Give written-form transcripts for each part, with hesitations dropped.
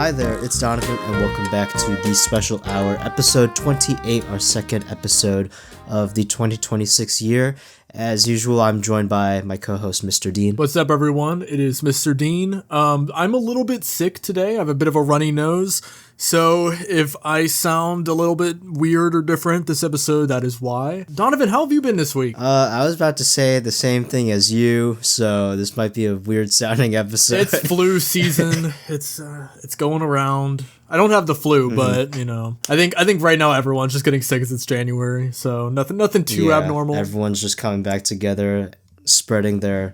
Hi there, it's Donovan, and welcome back to the special hour, episode 28, our second episode of the 2026 year. As usual, I'm joined by my co-host, Mr. Dean. What's up, everyone? It is Mr. Dean. I'm a little bit sick today. I have a bit of a runny nose. So if I sound a little bit weird or different this episode, that is why. Donovan, how have you been this week? I was about to say the same thing as you, so this might be a weird sounding episode. It's flu season. It's going around. I don't have the flu, but I think right now everyone's just getting sick as it's January. So nothing too abnormal. Everyone's just coming back together, spreading the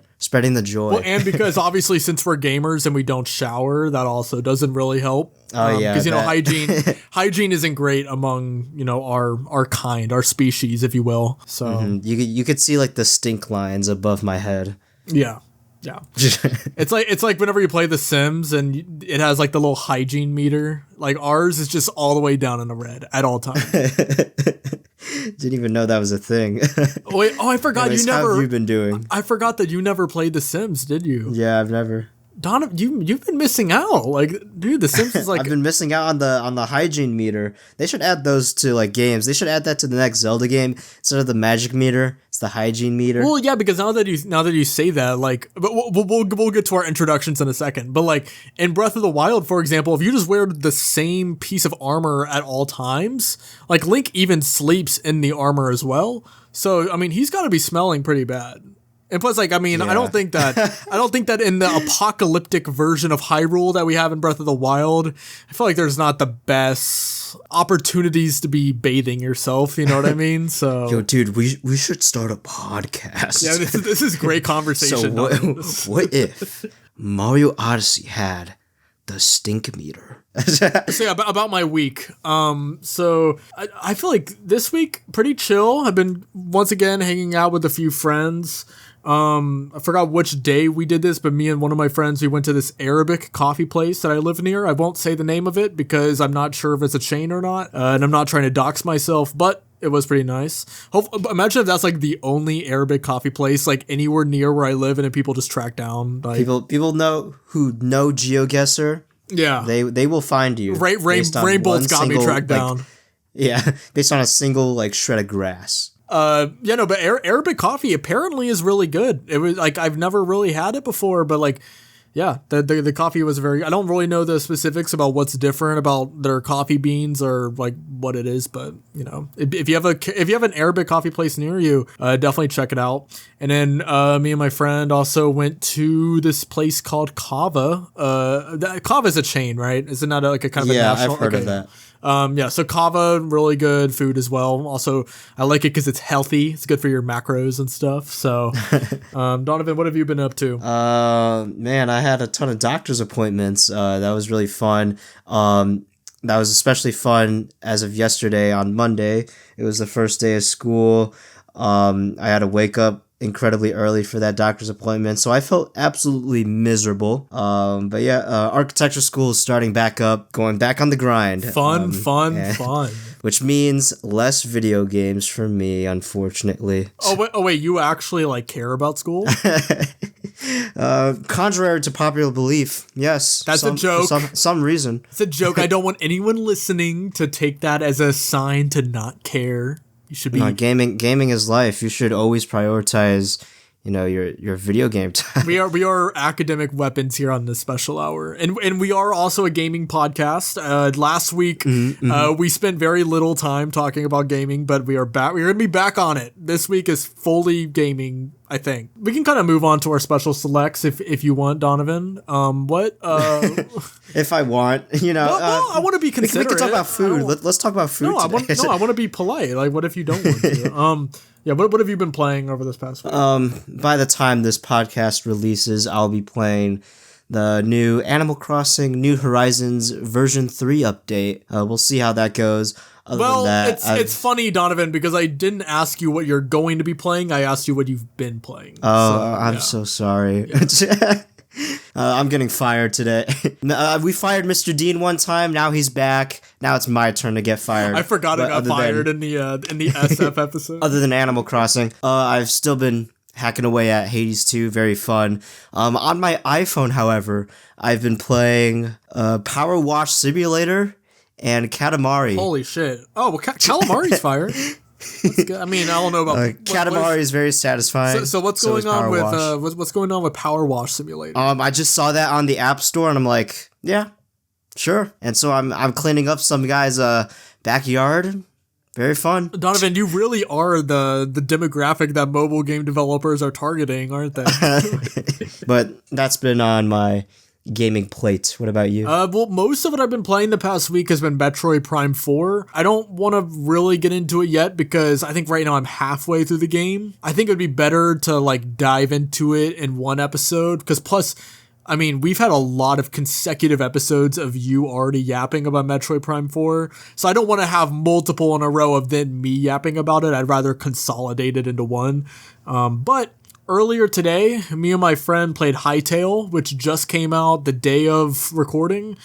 joy. Well, and because obviously since we're gamers and we don't shower, that also doesn't really help. Oh yeah, because hygiene isn't great among our kind, our species, if you will. So you could see like the stink lines above my head. Yeah. It's like whenever you play The Sims and it has like the little hygiene meter. Like ours is just all the way down in the red at all times. Didn't even know that was a thing. Wait, I forgot. Anyways, how have you been doing? I forgot that you never played The Sims, did you? Yeah, I've never. Donovan, you've been missing out. Like, dude, The Sims is like I've been missing out on the hygiene meter. They should add those to like games. They should add that to the next Zelda game instead of the magic meter. It's the hygiene meter. Well, yeah, because now that you say that, like, but we'll get to our introductions in a second. But like in Breath of the Wild, for example, if you just wear the same piece of armor at all times, like Link even sleeps in the armor as well. So I mean, he's got to be smelling pretty bad. And plus, like, I mean, yeah. I don't think that in the apocalyptic version of Hyrule that we have in Breath of the Wild, I feel like there's not the best opportunities to be bathing yourself. You know what I mean? So, yo, dude, we should start a podcast. Yeah, this is great conversation. So what if Mario Odyssey had the stink meter? So yeah, about my week. So I feel like this week pretty chill. I've been once again hanging out with a few friends. I forgot which day we did this, but me and one of my friends, we went to this Arabic coffee place that I live near. I won't say the name of it because I'm not sure if it's a chain or not, and I'm not trying to dox myself, but it was pretty nice. Imagine if that's like the only Arabic coffee place like anywhere near where I live, and then people just track down. Like, people know GeoGuessr. Yeah, they will find you. Rainbow's got me tracked down. Yeah, based on a single like shred of grass. But Arabic coffee apparently is really good. It was like, I've never really had it before, but like, yeah, the coffee was I don't really know the specifics about what's different about their coffee beans or like what it is, but if you have an Arabic coffee place near you, definitely check it out. And then, me and my friend also went to this place called Kava. Kava is a chain, right? Is it not like a kind of a national? Yeah, I've heard of that. So Kava, really good food as well. Also, I like it because it's healthy. It's good for your macros and stuff. So, Donovan, what have you been up to? Man, I had a ton of doctor's appointments. That was really fun. That was especially fun as of yesterday on Monday. It was the first day of school. I had to wake up incredibly early for that doctor's appointment, so I felt absolutely miserable. But yeah, architecture school is starting back up, going back on the grind. Fun. Which means less video games for me, unfortunately. Oh wait, you actually like care about school? Contrary to popular belief, yes. That's a joke. For some reason. It's a joke. I don't want anyone listening to take that as a sign to not care. You should be. No, gaming is life. You should always prioritize, your video game time. We are academic weapons here on this special hour, and we are also a gaming podcast. Last week, we spent very little time talking about gaming, but we are back. We're gonna be back on it. This week is fully gaming. I think we can kind of move on to our special selects if you want, Donovan. What? If I want, Well, I want to be considerate. We can talk about food. Let's talk about food. I want to be polite. Like, what if you don't want to? Yeah. What have you been playing over this past week? By the time this podcast releases, I'll be playing the new Animal Crossing New Horizons version 3 update. We'll see how that goes. It's funny, Donovan, because I didn't ask you what you're going to be playing. I asked you what you've been playing. I'm so sorry. Yeah. I'm getting fired today. We fired Mr. Dean one time. Now he's back. Now it's my turn to get fired. I forgot I got fired in the SF episode. Other than Animal Crossing, I've still been hacking away at Hades 2, very fun. On my iPhone, however, I've been playing Power Wash Simulator and Katamari. Holy shit. Oh, well, Calamari's fire. That's good. I mean, I don't know about Katamari is very satisfying. So what's going on with what's going on with Power Wash Simulator? I just saw that on the App Store and I'm like, yeah, sure. And so I'm cleaning up some guy's backyard. Very fun. Donovan, you really are the demographic that mobile game developers are targeting, aren't they? But that's been on my gaming plate. What about you? Well, most of what I've been playing the past week has been Metroid Prime 4. I don't want to really get into it yet because I think right now I'm halfway through the game. I think it would be better to like dive into it in one episode because plus, I mean, we've had a lot of consecutive episodes of you already yapping about Metroid Prime 4, so I don't want to have multiple in a row of then me yapping about it. I'd rather consolidate it into one. But earlier today, me and my friend played Hytale, which just came out the day of recording.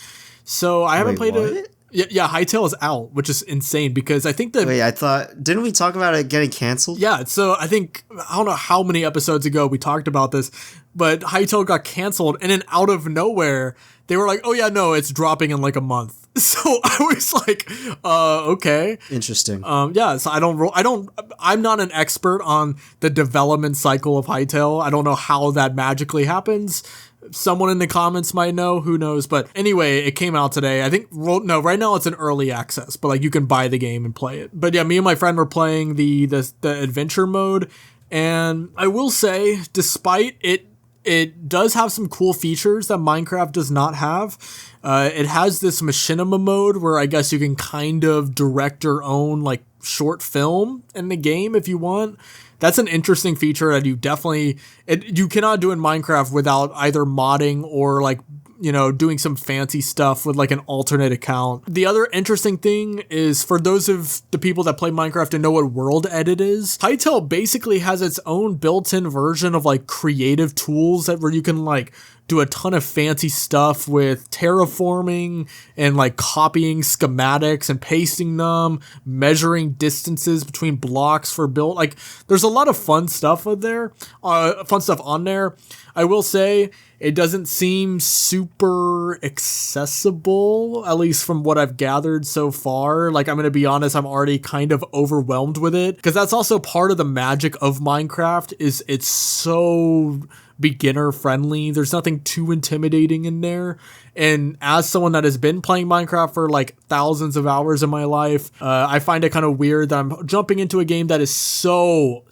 So I haven't played it. Yeah, Hytale is out, which is insane because I think that... Wait, I thought... Didn't we talk about it getting canceled? Yeah, so I think... I don't know how many episodes ago we talked about this, but Hytale got canceled, and then out of nowhere, they were like, oh yeah, no, it's dropping in like a month. So I was like, okay. Interesting. Yeah, so I'm not an expert on the development cycle of Hytale. I don't know how that magically happens. Someone in the comments might know, who knows, but anyway, it came out today. I think, no, right now it's in early access, but like you can buy the game and play it. But yeah, me and my friend were playing the adventure mode, and I will say, despite it does have some cool features that Minecraft does not have. It has this machinima mode where I guess you can kind of direct your own like short film in the game if you want. That's an interesting feature that you definitely you cannot do in Minecraft without either modding or like, you know, doing some fancy stuff with like an alternate account. The other interesting thing is for those of the people that play Minecraft and know what world edit is, Hytale basically has its own built-in version of like creative tools where you can like do a ton of fancy stuff with terraforming and like copying schematics and pasting them, measuring distances between blocks for build. Like there's a lot of fun stuff on there. I will say it doesn't seem super accessible, at least from what I've gathered so far. Like, I'm going to be honest, I'm already kind of overwhelmed with it because that's also part of the magic of Minecraft is it's so beginner friendly. There's nothing too intimidating in there. And as someone that has been playing Minecraft for like thousands of hours in my life, I find it kind of weird that I'm jumping into a game that is so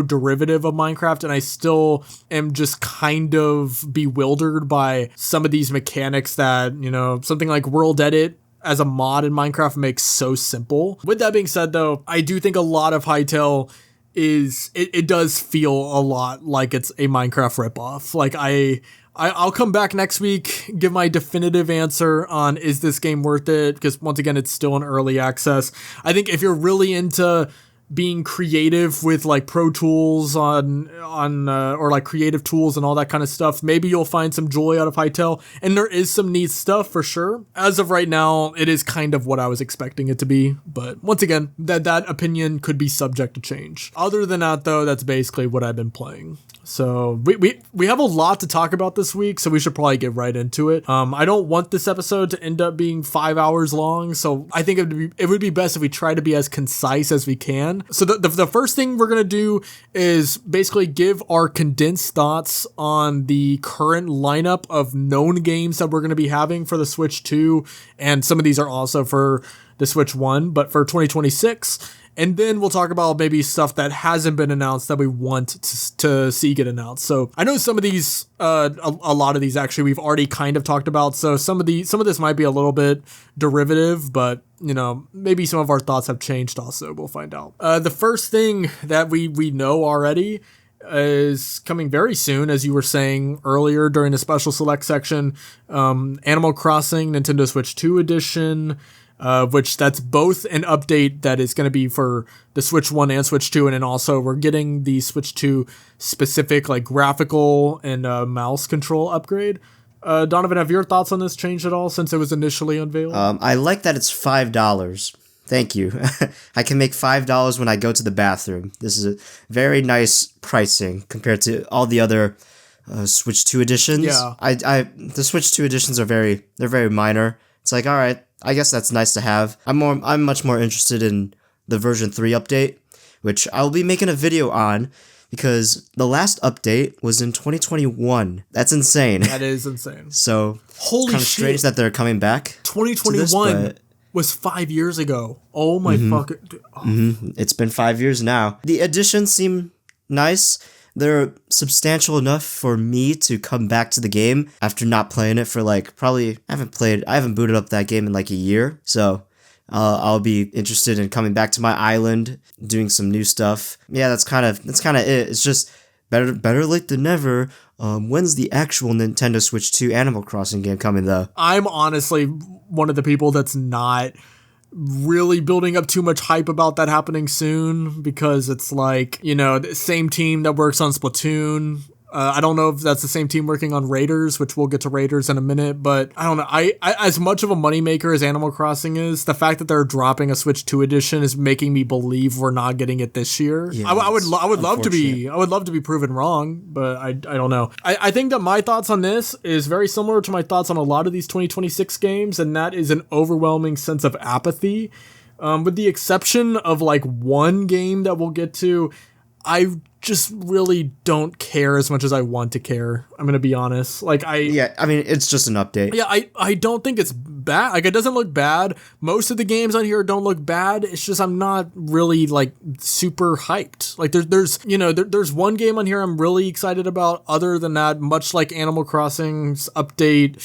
derivative of Minecraft, and I still am just kind of bewildered by some of these mechanics that, you know, something like World Edit as a mod in Minecraft makes so simple. With that being said, though, I do think a lot of Hytale it does feel a lot like it's a Minecraft ripoff. Like I'll come back next week, give my definitive answer on is this game worth it? Because once again, it's still in early access. I think if you're really into being creative with like Pro Tools or like creative tools and all that kind of stuff, maybe you'll find some joy out of Hytale, and there is some neat stuff for sure. As of right now, it is kind of what I was expecting it to be, but once again, that opinion could be subject to change. Other than that though, that's basically what I've been playing. So we have a lot to talk about this week, so we should probably get right into it. I don't want this episode to end up being 5 hours long, so I think it would be best if we try to be as concise as we can. So the first thing we're gonna do is basically give our condensed thoughts on the current lineup of known games that we're gonna be having for the Switch 2, and some of these are also for the Switch 1, but for 2026. And then we'll talk about maybe stuff that hasn't been announced that we want to see get announced. So I know some of these, a lot of these actually we've already kind of talked about. So some of this might be a little bit derivative, but you know, maybe some of our thoughts have changed also. We'll find out. The first thing that we know already is coming very soon, as you were saying earlier during the special select section, Animal Crossing Nintendo Switch 2 edition. Which that's both an update that is going to be for the Switch 1 and Switch 2, and then also we're getting the Switch 2 specific like graphical and mouse control upgrade. Donovan, have your thoughts on this changed at all since it was initially unveiled? I like that it's $5 Thank you. I can make $5 when I go to the bathroom. This is a very nice pricing compared to all the other Switch 2 editions. Yeah. The Switch 2 editions are they're very minor. It's like, all right, I guess that's nice to have. I'm much more interested in the version 3 update, which I'll be making a video on because the last update was in 2021. That's insane. That is insane. So holy kind of shit. Strange that they're coming back. 2021 was 5 years ago. Oh my fucking. Oh. It's been 5 years now. The additions seem nice. They're substantial enough for me to come back to the game after not playing it for probably I haven't booted up that game in like a year. So I'll be interested in coming back to my island, doing some new stuff. Yeah, that's kind of it. It's just better late than never. When's the actual Nintendo Switch 2 Animal Crossing game coming though? I'm honestly one of the people that's not really building up too much hype about that happening soon because it's like, the same team that works on Splatoon. I don't know if that's the same team working on Raiders, which we'll get to Raiders in a minute, but I don't know. I as much of a moneymaker as Animal Crossing is, the fact that they're dropping a Switch 2 edition is making me believe we're not getting it this year. Yeah, I would love to be proven wrong, but I don't know. I think that my thoughts on this is very similar to my thoughts on a lot of these 2026 games, and that is an overwhelming sense of apathy. With the exception of like one game that we'll get to, I just really don't care as much as I want to care. I'm gonna be honest. It's just an update. Yeah, I don't think it's bad. Like, it doesn't look bad. Most of the games on here don't look bad. It's just I'm not really like super hyped. Like there's one game on here I'm really excited about. Other than that, much like Animal Crossing's update,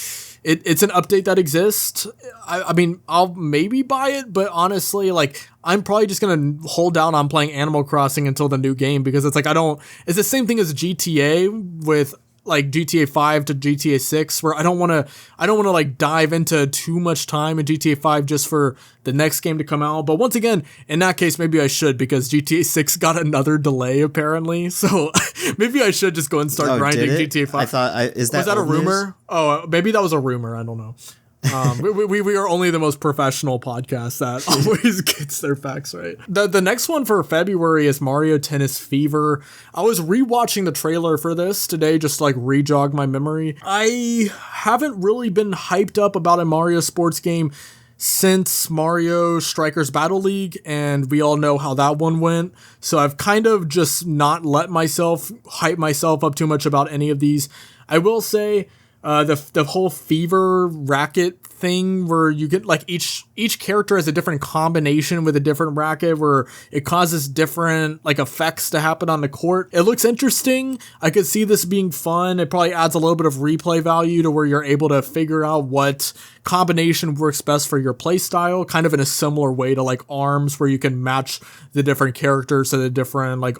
it's an update that exists. I mean, I'll maybe buy it, but honestly, like, I'm probably just gonna hold down on playing Animal Crossing until the new game because it's like it's the same thing as GTA with like GTA 5 to GTA 6 where I don't want to like dive into too much time in GTA 5 just for the next game to come out. But once again, in that case, maybe I should because GTA 6 got another delay apparently. So maybe I should just go and start grinding GTA 5. I thought, was that a rumor? News? Oh, maybe that was a rumor. I don't know. We are only the most professional podcast that always gets their facts right. The next one for February is Mario Tennis Fever. I was rewatching the trailer for this today just to like re-jog my memory. I haven't really been hyped up about a Mario sports game since Mario Strikers Battle League, and we all know how that one went. So I've kind of just not let myself hype myself up too much about any of these. I will say the whole fever racket thing where you get like each character has a different combination with a different racket where it causes different like effects to happen on the court. It looks interesting. I could see this being fun. It probably adds a little bit of replay value to where you're able to figure out what combination works best for your play style, kind of in a similar way to like ARMS where you can match the different characters to the different like,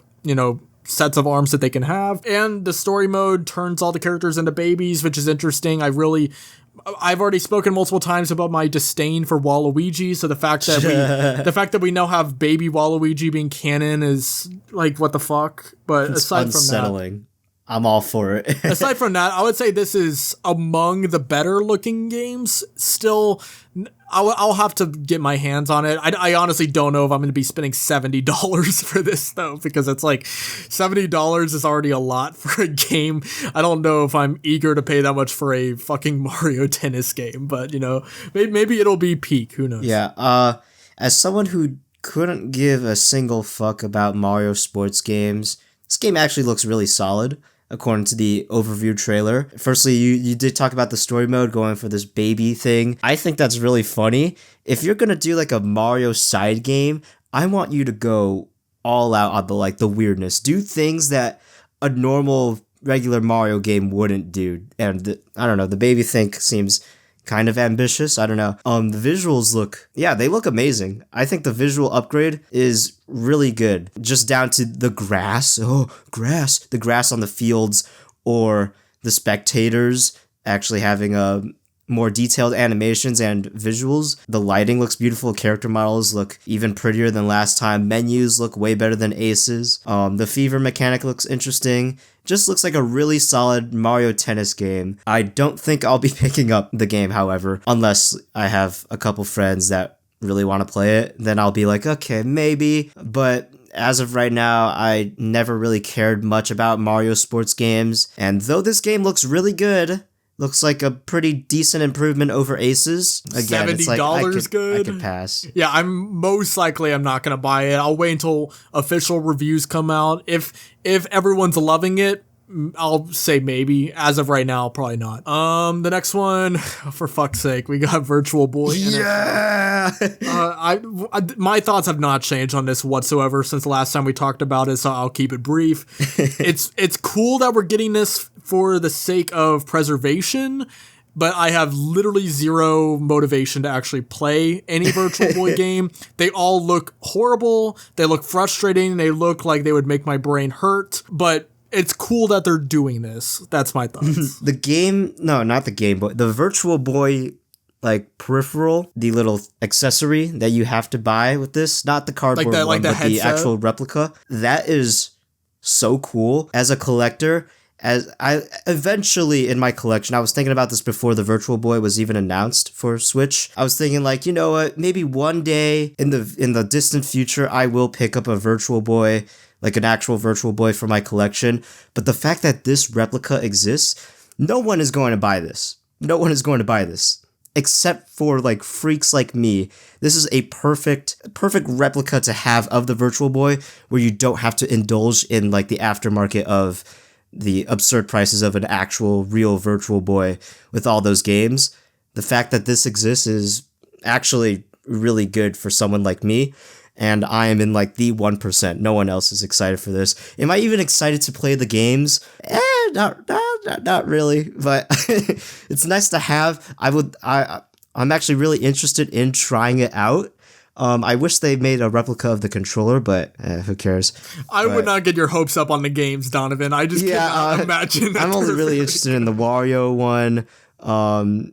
sets of arms that they can have. And the story mode turns all the characters into babies, which is interesting. I've already spoken multiple times about my disdain for Waluigi, so the fact that we now have baby Waluigi being canon is like, what the fuck? But it's aside unsettling. From that, I'm all for it. aside from that, I would say this is among the better looking games. Still, I'll have to get my hands on it. I honestly don't know if I'm going to be spending $70 for this though, because it's like $70 is already a lot for a game. I don't know if I'm eager to pay that much for a fucking Mario Tennis game, but maybe it'll be peak. Who knows? Yeah. As someone who couldn't give a single fuck about Mario sports games, this game actually looks really solid. According to the overview trailer. Firstly, you did talk about the story mode going for this baby thing. I think that's really funny. If you're gonna do like a Mario side game, I want you to go all out on the weirdness. Do things that a normal regular Mario game wouldn't do. And I don't know, the baby thing seems kind of ambitious. I don't know. The visuals they look amazing. I think the visual upgrade is really good. Just down to the grass. Oh, grass. The grass on the fields or the spectators actually having more detailed animations and visuals. The lighting looks beautiful. Character models look even prettier than last time. Menus look way better than Ace's. The fever mechanic looks interesting. Just looks like a really solid Mario Tennis game. I don't think I'll be picking up the game, however, unless I have a couple friends that really want to play it, then I'll be like, okay, maybe. But as of right now, I never really cared much about Mario sports games. And though this game looks really good, looks like a pretty decent improvement over Aces. Again, $70 it's like good. I could pass. Yeah, I'm not gonna buy it. I'll wait until official reviews come out. If everyone's loving it, I'll say maybe. As of right now, probably not. The next one, for fuck's sake, we got Virtual Boy. Yeah. My thoughts have not changed on this whatsoever since the last time we talked about it, so I'll keep it brief. It's cool that we're getting this for the sake of preservation, but I have literally zero motivation to actually play any Virtual Boy game. They all look horrible. They look frustrating. They look like they would make my brain hurt, but it's cool that they're doing this. That's my thoughts. The Virtual Boy like peripheral, the little accessory that you have to buy with this, not the cardboard one, but the actual replica. That is so cool. As a collector, as I eventually in my collection, I was thinking about this before the Virtual Boy was even announced for Switch. I was thinking like, you know what, maybe one day in the distant future, I will pick up a Virtual Boy, like an actual Virtual Boy for my collection. But the fact that this replica exists, no one is going to buy this. No one is going to buy this. Except for like freaks like me. This is a perfect replica to have of the Virtual Boy, where you don't have to indulge in like the aftermarket of the absurd prices of an actual real Virtual Boy with all those games. The fact that this exists is actually really good for someone like me. And I am in like the 1%. No one else is excited for this. Am I even excited to play the games? Not really. But it's nice to have. I'm actually really interested in trying it out. I wish they made a replica of the controller, but who cares? I would not get your hopes up on the games, Donovan. I just cannot imagine. I'm only really interested in the Wario one.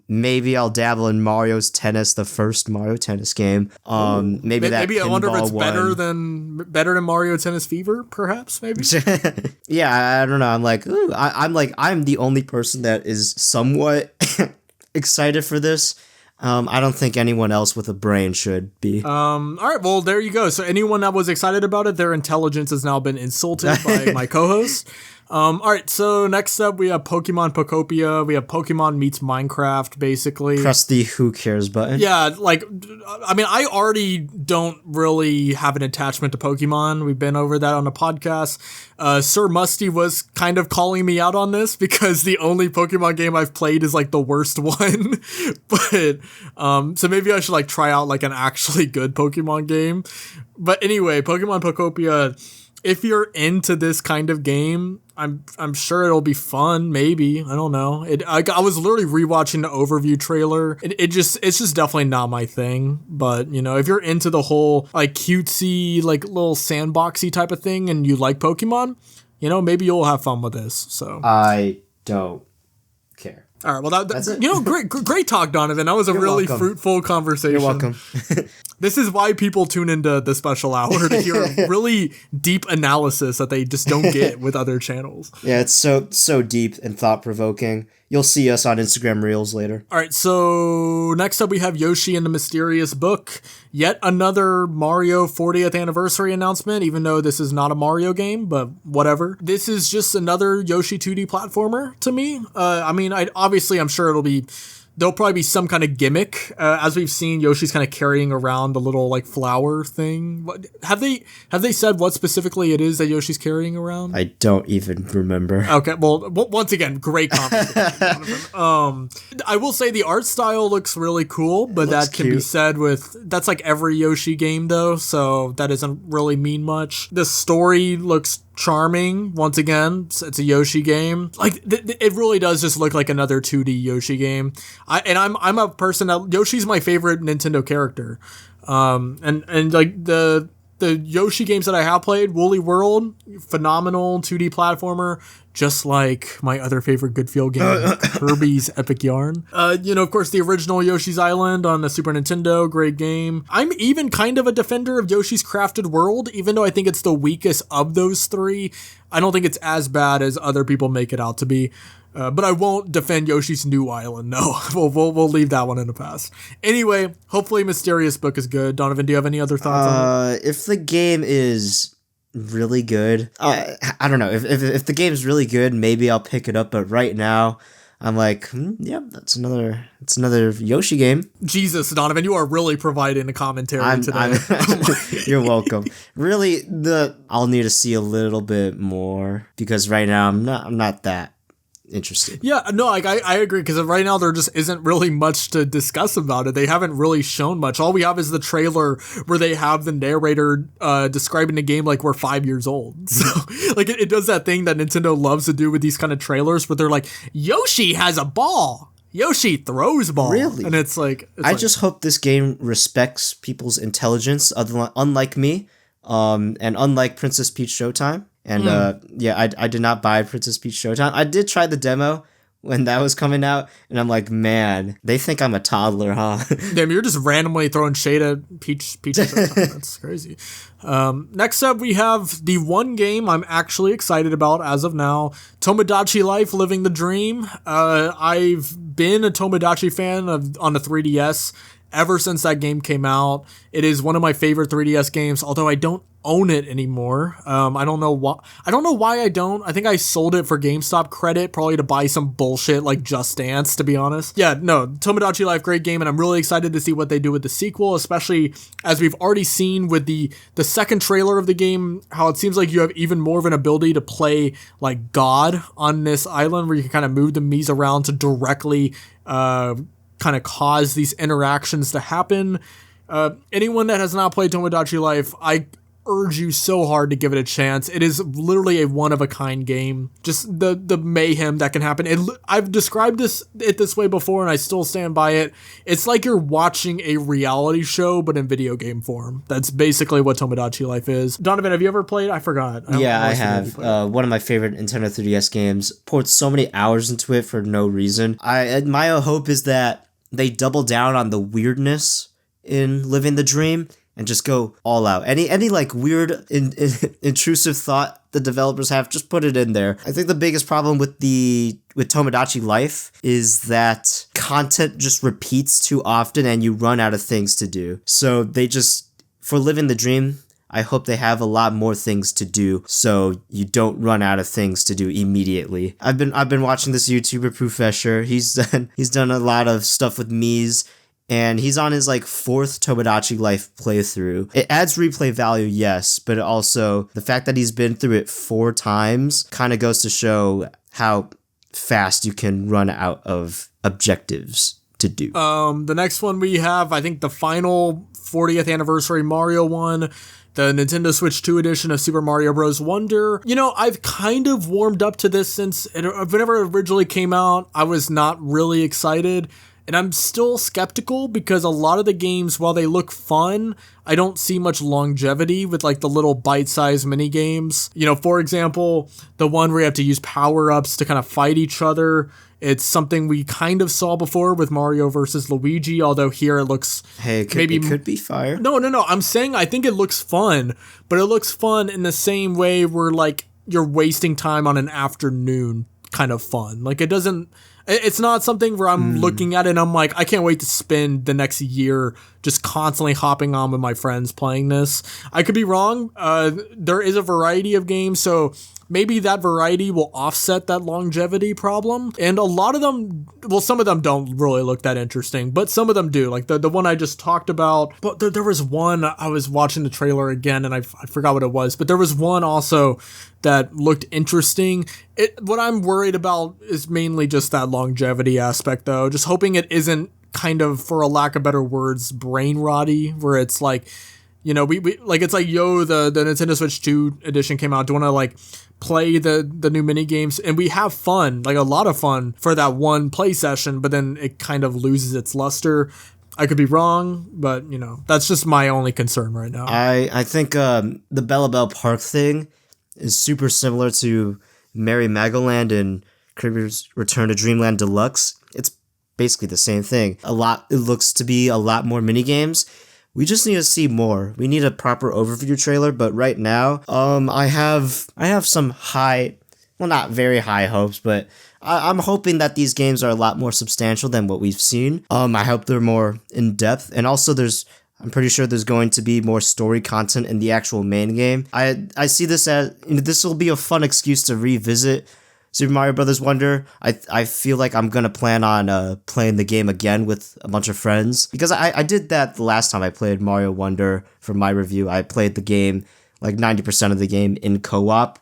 Maybe I'll dabble in Mario's Tennis, the first Mario Tennis game. Maybe I wonder if it's better than Mario Tennis Fever, perhaps. Maybe. Yeah, I don't know. I'm like, I'm the only person that is somewhat excited for this. I don't think anyone else with a brain should be. All right, well, there you go. So anyone that was excited about it, their intelligence has now been insulted by my co-host. All right, so next up we have Pokemon Pokopia. We have Pokemon meets Minecraft, basically. Press the who cares button. Yeah, like, I mean, I already don't really have an attachment to Pokemon. We've been over that on the podcast. Sir Musty was kind of calling me out on this because the only Pokemon game I've played is like the worst one. But, so maybe I should like try out like an actually good Pokemon game. But anyway, Pokemon Pokopia, if you're into this kind of game, I'm sure it'll be fun. Maybe, I don't know. I was literally rewatching the overview trailer. It's just definitely not my thing. But you know, if you're into the whole like cutesy, like little sandboxy type of thing, and you like Pokemon, you know, maybe you'll have fun with this. So I don't care. All right, well, that's it. You know, great talk, Donovan. That was a really fruitful conversation. You're welcome. This is why people tune into the special hour, to hear really deep analysis that they just don't get with other channels. Yeah, it's so deep and thought-provoking. You'll see us on Instagram Reels later. All right, so next up we have Yoshi and the Mysterious Book. Yet another Mario 40th anniversary announcement, even though this is not a Mario game, but whatever. This is just another Yoshi 2D platformer to me. I mean, I'm sure there'll probably be some kind of gimmick. As we've seen, Yoshi's kind of carrying around the little like flower thing. Have they said what specifically it is that Yoshi's carrying around? I don't even remember. Okay, well, once again, great conversation. I will say the art style looks really cool, but that can be said that's like every Yoshi game though, so that doesn't really mean much. The story looks charming. Once again, it's a Yoshi game. Like it really does just look like another 2D Yoshi game. I'm a person that Yoshi's my favorite Nintendo character. And like the Yoshi games that I have played, Woolly World, phenomenal 2D platformer, just like my other favorite Good Feel game, Kirby's Epic Yarn. You know, of course, the original Yoshi's Island on the Super Nintendo, great game. I'm even kind of a defender of Yoshi's Crafted World, even though I think it's the weakest of those three. I don't think it's as bad as other people make it out to be. But I won't defend Yoshi's New Island. No, we'll leave that one in the past. Anyway, hopefully Mysterious Book is good. Donovan, do you have any other thoughts on it? If the game is really good, I don't know. If the game is really good, maybe I'll pick it up. But right now, I'm like, yeah, that's another Yoshi game. Jesus, Donovan, you are really providing the commentary today. You're welcome. Really, I'll need to see a little bit more because right now I'm not that interested. Yeah, no, like I agree, because right now there just isn't really much to discuss about it. They haven't really shown much. All we have is the trailer where they have the narrator describing the game like we're 5 years old. So like it does that thing that Nintendo loves to do with these kind of trailers where they're like, Yoshi has a ball. Yoshi throws ball. Really? And it's like... I just hope this game respects people's intelligence, unlike me, and unlike Princess Peach Showtime. And yeah, I did not buy Princess Peach Showtime. I did try the demo when that was coming out, and I'm like, man, they think I'm a toddler, huh? Damn, you're just randomly throwing shade at Peach Showtime. That's crazy. Next up, we have the one game I'm actually excited about as of now, Tomodachi Life: Living the Dream. I've been a Tomodachi fan on the 3DS ever since that game came out. It is one of my favorite 3DS games, although I don't own it anymore. I don't know why I don't. I think I sold it for GameStop credit, probably to buy some bullshit like Just Dance, to be honest. Yeah, no, Tomodachi Life, great game, and I'm really excited to see what they do with the sequel, especially as we've already seen with the second trailer of the game, how it seems like you have even more of an ability to play like God on this island, where you can kind of move the Miis around to directly kind of cause these interactions to happen. Anyone that has not played Tomodachi Life, I urge you so hard to give it a chance. It is literally a one-of-a-kind game. Just the mayhem that can happen. I've described it this way before, and I still stand by it. It's like you're watching a reality show, but in video game form. That's basically what Tomodachi Life is. Donovan, have you ever played? I forgot. Yeah, I have. One of my favorite Nintendo 3DS games. Poured so many hours into it for no reason. My hope is that they double down on the weirdness in Living the Dream and just go all out. Any like weird intrusive thought the developers have, just put it in there. I think the biggest problem with Tomodachi Life is that content just repeats too often and you run out of things to do. So for Living the Dream, I hope they have a lot more things to do so you don't run out of things to do immediately. I've been watching this YouTuber Professor. He's done a lot of stuff with Miis, and he's on his like 4th Tomodachi Life playthrough. It adds replay value, yes, but also the fact that he's been through it 4 times kind of goes to show how fast you can run out of objectives to do. The next one we have, I think the final 40th anniversary Mario one, the Nintendo Switch 2 edition of Super Mario Bros. Wonder. You know, I've kind of warmed up to this whenever it originally came out. I was not really excited, and I'm still skeptical because a lot of the games, while they look fun, I don't see much longevity with like the little bite-sized mini games. You know, for example, the one where you have to use power-ups to kind of fight each other. It's something we kind of saw before with Mario versus Luigi, although here it looks... Hey, it could be fire. No. I'm saying I think it looks fun, but it looks fun in the same way where, like, you're wasting time on an afternoon kind of fun. Like, it doesn't... It's not something where I'm looking at it and I'm like, I can't wait to spend the next year just constantly hopping on with my friends playing this. I could be wrong. There is a variety of games, so maybe that variety will offset that longevity problem. And a lot of them, well, some of them don't really look that interesting, but some of them do. Like the one I just talked about. But there was one, I was watching the trailer again and I forgot what it was, but there was one also that looked interesting. What I'm worried about is mainly just that longevity aspect, though. Just hoping it isn't kind of, for a lack of better words, brain rotty, where it's like, you know, we like, it's like, yo, the Nintendo Switch 2 edition came out. Do you want to like play the new mini games? And we have fun, like a lot of fun for that one play session, but then it kind of loses its luster. I could be wrong, but you know, that's just my only concern right now. I think the Bella Bell Park thing is super similar to Merry Magoland and Kirby's Return to Dreamland Deluxe. It's basically the same thing. It looks to be a lot more mini games. We just need to see more. We need a proper overview trailer, but right now, I have some high well, not very high hopes, but I'm hoping that these games are a lot more substantial than what we've seen. I hope they're more in depth, and also I'm pretty sure there's going to be more story content in the actual main game. I see this as, this will be a fun excuse to revisit Super Mario Bros. Wonder. I feel like I'm gonna plan on playing the game again with a bunch of friends, because I did that the last time I played Mario Wonder for my review. I played the game, like 90% of the game, in co-op,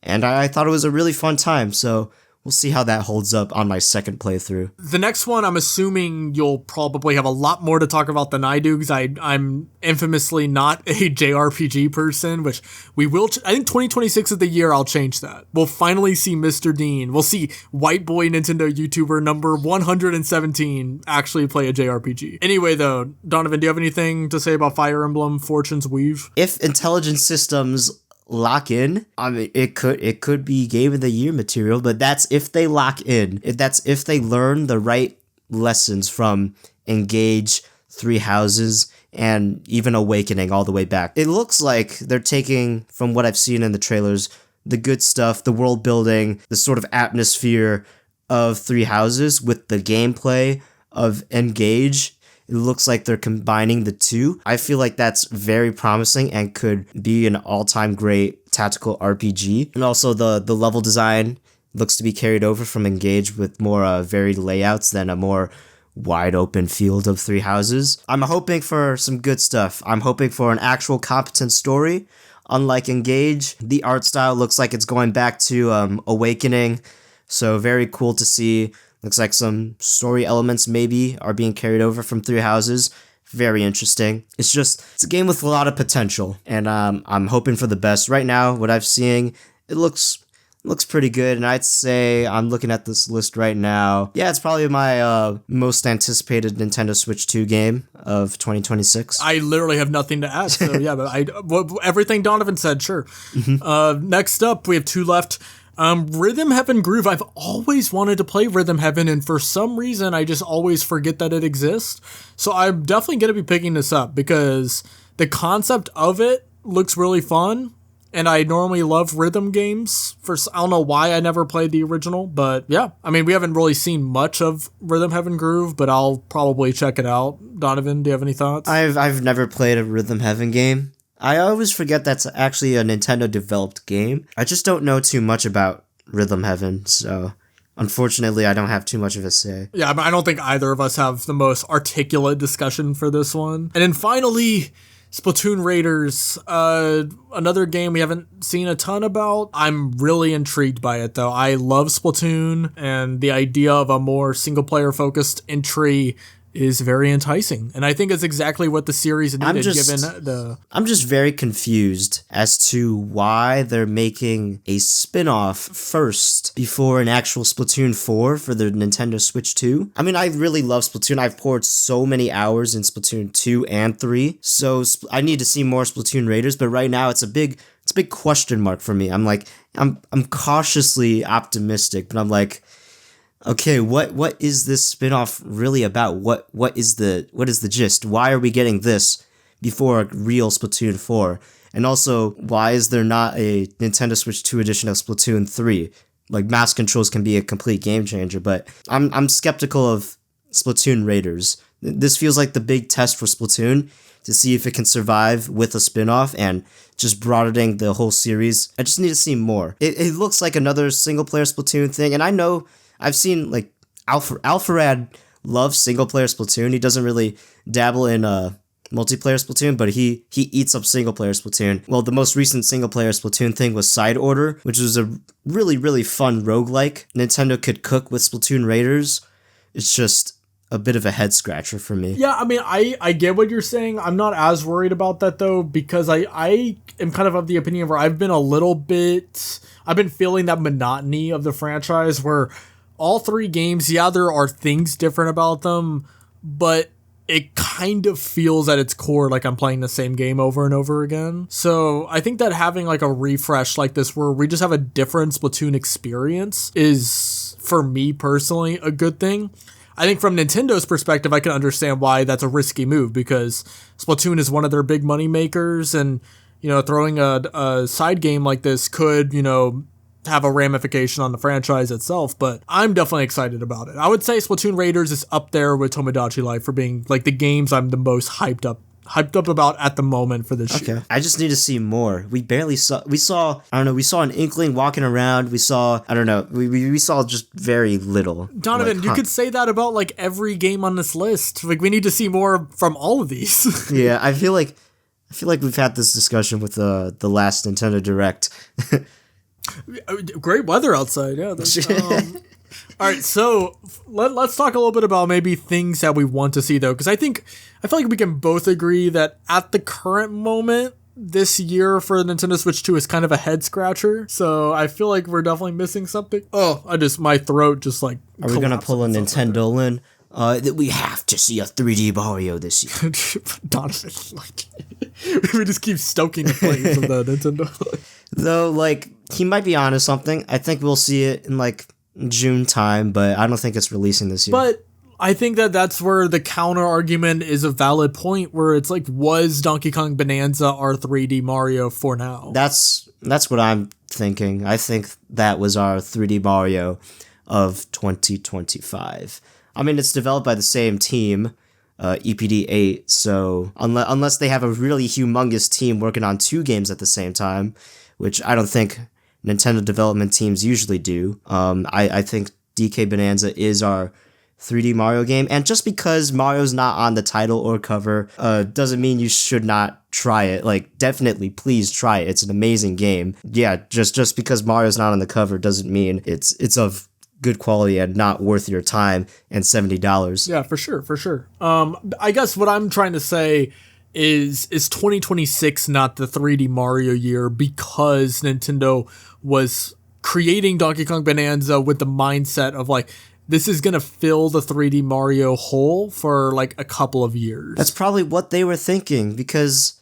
and I thought it was a really fun time, so we'll see how that holds up on my second playthrough. The next one, I'm assuming you'll probably have a lot more to talk about than I do, because I'm infamously not a JRPG person, which we will. I think 2026 is the year I'll change that. We'll finally see MrDean. We'll see white boy Nintendo YouTuber number 117 actually play a JRPG. Anyway, though, Donovan, do you have anything to say about Fire Emblem Fortune's Weave? If Intelligent Systems lock in, I mean, it could be Game of the Year material, but that's if they lock in. That's if they learn the right lessons from Engage, Three Houses, and even Awakening all the way back. It looks like they're taking, from what I've seen in the trailers, the good stuff, the world building, the sort of atmosphere of Three Houses with the gameplay of Engage. It looks like they're combining the two. I feel like that's very promising and could be an all-time great tactical RPG. And also the level design looks to be carried over from Engage with more varied layouts than a more wide open field of Three Houses. I'm hoping for some good stuff. I'm hoping for an actual competent story. Unlike Engage, the art style looks like it's going back to Awakening. So very cool to see. Looks like some story elements maybe are being carried over from Three Houses. Very interesting. It's a game with a lot of potential, and I'm hoping for the best. Right now, what I'm seeing, it looks pretty good, and I'd say, I'm looking at this list right now. Yeah, it's probably my most anticipated Nintendo Switch 2 game of 2026. I literally have nothing to add, so yeah, but everything Donovan said, sure. Next up, we have two left. Rhythm Heaven Groove. I've always wanted to play Rhythm Heaven, and for some reason, I just always forget that it exists. So I'm definitely going to be picking this up, because the concept of it looks really fun, and I normally love rhythm games. I don't know why I never played the original, but yeah. I mean, we haven't really seen much of Rhythm Heaven Groove, but I'll probably check it out. Donovan, do you have any thoughts? I've never played a Rhythm Heaven game. I always forget that's actually a Nintendo-developed game. I just don't know too much about Rhythm Heaven, so unfortunately I don't have too much of a say. Yeah, I don't think either of us have the most articulate discussion for this one. And then finally, Splatoon Raiders, another game we haven't seen a ton about. I'm really intrigued by it, though. I love Splatoon, and the idea of a more single-player-focused entry is very enticing, and I think it's exactly what the series needed. I'm just very confused as to why they're making a spin-off first before an actual Splatoon 4 for the Nintendo Switch 2. I mean, I really love Splatoon. I've poured so many hours in Splatoon 2 and 3, so I need to see more Splatoon Raiders, but right now it's a big question mark for me. I'm cautiously optimistic, but I'm like, okay, what is this spin-off really about? What is the gist? Why are we getting this before a real Splatoon 4? And also, why is there not a Nintendo Switch 2 edition of Splatoon 3? Like, mouse controls can be a complete game changer, but I'm skeptical of Splatoon Raiders. This feels like the big test for Splatoon to see if it can survive with a spin-off and just broadening the whole series. I just need to see more. It looks like another single-player Splatoon thing, and I know I've seen, like, Alpharad loves single-player Splatoon. He doesn't really dabble in multiplayer Splatoon, but he eats up single-player Splatoon. Well, the most recent single-player Splatoon thing was Side Order, which was a really, really fun roguelike Nintendo could cook with Splatoon Raiders. It's just a bit of a head-scratcher for me. Yeah, I mean, I get what you're saying. I'm not as worried about that, though, because I am kind of the opinion where I've been feeling that monotony of the franchise where all three games, yeah, there are things different about them, but it kind of feels at its core like I'm playing the same game over and over again. So I think that having like a refresh like this where we just have a different Splatoon experience is, for me personally, a good thing. I think from Nintendo's perspective, I can understand why that's a risky move, because Splatoon is one of their big money makers, and, you know, throwing a side game like this could, you know, have a ramification on the franchise itself, but I'm definitely excited about it. I would say Splatoon Raiders is up there with Tomodachi Life for being like the games I'm the most hyped up about at the moment for this year. I just need to see more. We saw an inkling walking around. We saw just very little. Donovan, like, you could say that about like every game on this list. Like we need to see more from all of these. Yeah, I feel like we've had this discussion with the last Nintendo Direct. Great weather outside, yeah. All right, so let's talk a little bit about maybe things that we want to see, though, because I feel like we can both agree that at the current moment, this year for Nintendo Switch 2 is kind of a head scratcher. So I feel like we're definitely missing something. Oh, my throat just like. Are we gonna pull a Nintendo in? That we have to see a 3D Mario this year. Donovan, we just keep stoking the flames of the Nintendo. Though, like, he might be onto something. I think we'll see it in like June time, but I don't think it's releasing this year. But I think that's where the counter argument is a valid point, where it's like, was Donkey Kong Bonanza our 3D Mario for now? That's what I'm thinking. I think that was our 3D Mario of 2025. I mean, it's developed by the same team, EPD8, so unless they have a really humongous team working on two games at the same time, which I don't think Nintendo development teams usually do. I think DK Bonanza is our 3D Mario game, and just because Mario's not on the title or cover doesn't mean you should not try it. Like, definitely, please try it. It's an amazing game. Yeah, just because Mario's not on the cover doesn't mean it's of good quality and not worth your time and $70. Yeah, for sure. I guess what I'm trying to say is 2026 not the 3D Mario year because Nintendo was creating Donkey Kong Bonanza with the mindset of like, this is going to fill the 3D Mario hole for like a couple of years. That's probably what they were thinking, because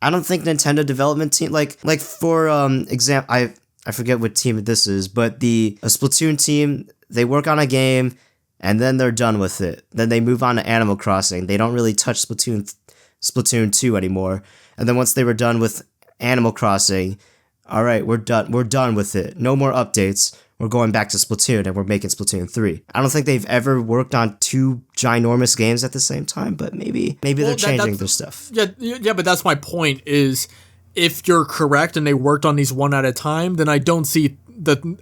I don't think Nintendo development team, like for example, I forget what team this is, but a Splatoon team, they work on a game and then they're done with it. Then they move on to Animal Crossing. They don't really touch Splatoon 2 anymore. And then once they were done with Animal Crossing, all right, we're done with it. No more updates. We're going back to Splatoon and we're making Splatoon 3. I don't think they've ever worked on two ginormous games at the same time, but maybe they're changing their stuff. Yeah, but that's my point is, if you're correct and they worked on these one at a time, then I don't see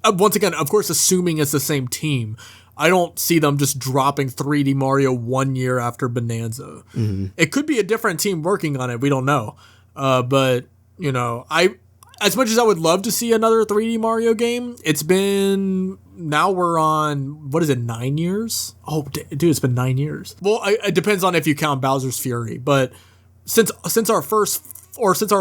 once again, of course, assuming it's the same team, I don't see them just dropping 3D Mario 1 year after Bonanza. Mm-hmm. It could be a different team working on it. We don't know. But, as much as I would love to see another 3D Mario game, now we're on, 9 years? Oh, dude, it's been 9 years. Well, it depends on if you count Bowser's Fury, but since our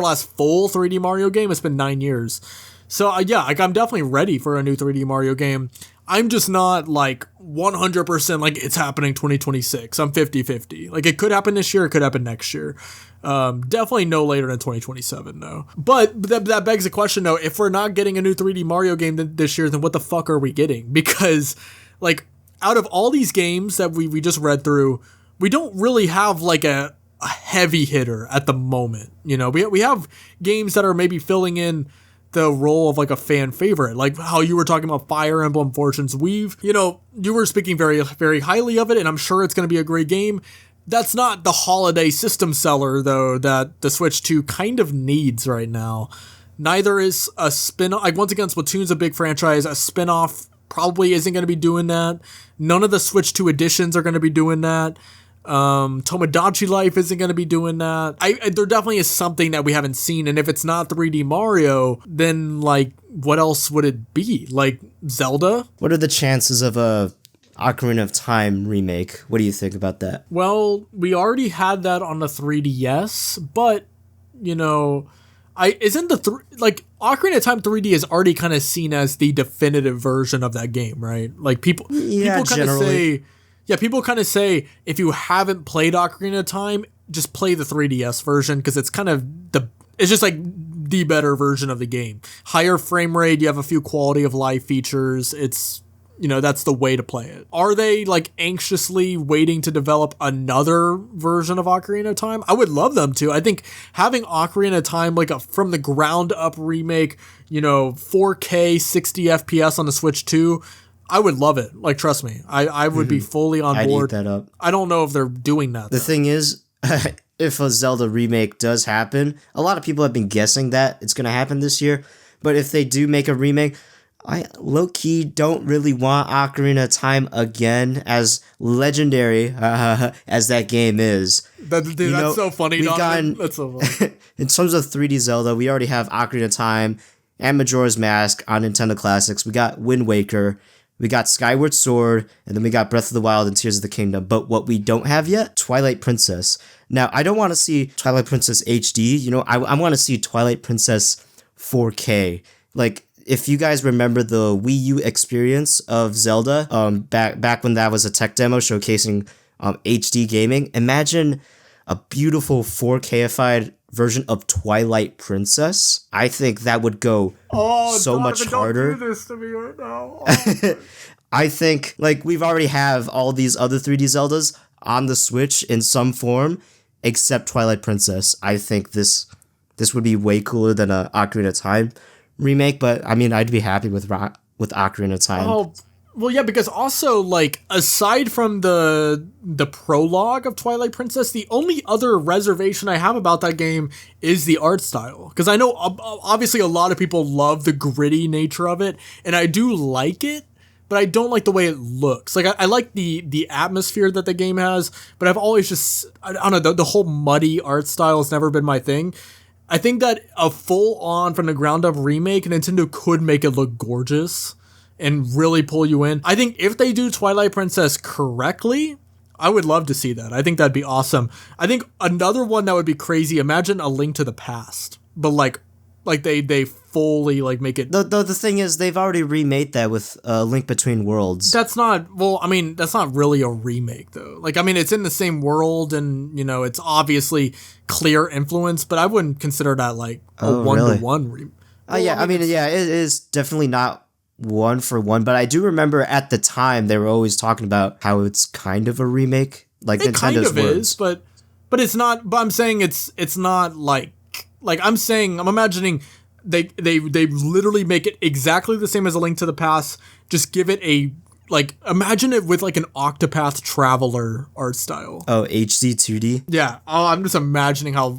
last full 3D Mario game, it's been 9 years. So I'm definitely ready for a new 3D Mario game. I'm just not like 100% like it's happening 2026. I'm 50-50. Like, it could happen this year, it could happen next year. Definitely no later than 2027, though. But that begs the question, though, if we're not getting a new 3D Mario game this year, then what the fuck are we getting? Because, like, out of all these games that we just read through, we don't really have like a heavy hitter at the moment. We have games that are maybe filling in the role of like a fan favorite, like how you were talking about Fire Emblem Fortune's Weave. You were speaking very, very highly of it, and I'm sure it's going to be a great game. That's not the holiday system seller, though, that the Switch 2 kind of needs right now. Neither is a spin-off. Like, once again, Splatoon's a big franchise. A spin-off probably isn't going to be doing that. None of the Switch 2 editions are going to be doing that. Tomodachi Life isn't going to be doing that. There definitely is something that we haven't seen, and if it's not 3D Mario, then like, what else would it be? Like Zelda? What are the chances of a Ocarina of Time remake? What do you think about that? Well, we already had that on the 3DS, but Ocarina of Time 3D is already kind of seen as the definitive version of that game, right? Like people kind of say if you haven't played Ocarina of Time, just play the 3DS version, because it's kind of it's just like the better version of the game. Higher frame rate, you have a few quality of life features. It's that's the way to play it. Are they like anxiously waiting to develop another version of Ocarina of Time? I would love them to. I think having Ocarina of Time like a from the ground up remake, 4K 60 FPS on the Switch 2, I would love it. Like, trust me, I would be fully on board. I'd eat that up. I don't know if they're doing that. The thing is, if a Zelda remake does happen, a lot of people have been guessing that it's going to happen this year. But if they do make a remake, I low-key don't really want Ocarina of Time again, as legendary as that game is. That's so funny, Donovan. That's so funny. In terms of 3D Zelda, we already have Ocarina of Time and Majora's Mask on Nintendo Classics. We got Wind Waker, we got Skyward Sword, and then we got Breath of the Wild and Tears of the Kingdom. But what we don't have yet, Twilight Princess. Now, I don't want to see Twilight Princess HD. I want to see Twilight Princess 4K. Like, if you guys remember the Wii U experience of Zelda, back when that was a tech demo showcasing HD gaming, imagine a beautiful 4Kified version of Twilight Princess. I think that would go so much harder. Don't do this to me right now. I think like we've already have all these other 3D Zeldas on the Switch in some form, except Twilight Princess. I think this would be way cooler than a Ocarina of Time remake, but I mean, I'd be happy with Ocarina of Time. Oh, well, yeah, because also, like, aside from the prologue of Twilight Princess, the only other reservation I have about that game is the art style. Because I know, obviously, a lot of people love the gritty nature of it, and I do like it, but I don't like the way it looks. Like, I like the atmosphere that the game has, but I've always just, I don't know, the whole muddy art style has never been my thing. I think that a full-on, from the ground-up remake, Nintendo could make it look gorgeous and really pull you in. I think if they do Twilight Princess correctly, I would love to see that. I think that'd be awesome. I think another one that would be crazy, imagine A Link to the Past, but like they fully like make it. The thing is, they've already remade that with Link Between Worlds. That's not really a remake though. Like, I mean, it's in the same world and, it's obviously clear influence, but I wouldn't consider that like a one-to-one remake. Yeah, it is definitely not one for one, but I do remember at the time they were always talking about how it's kind of a remake, like it Nintendo's kind of words. Is, but it's not. But I'm saying it's not like I'm imagining they literally make it exactly the same as A Link to the Past. Just give it imagine it with like an Octopath Traveler art style. Oh, HD 2D. Yeah. Oh, I'm just imagining how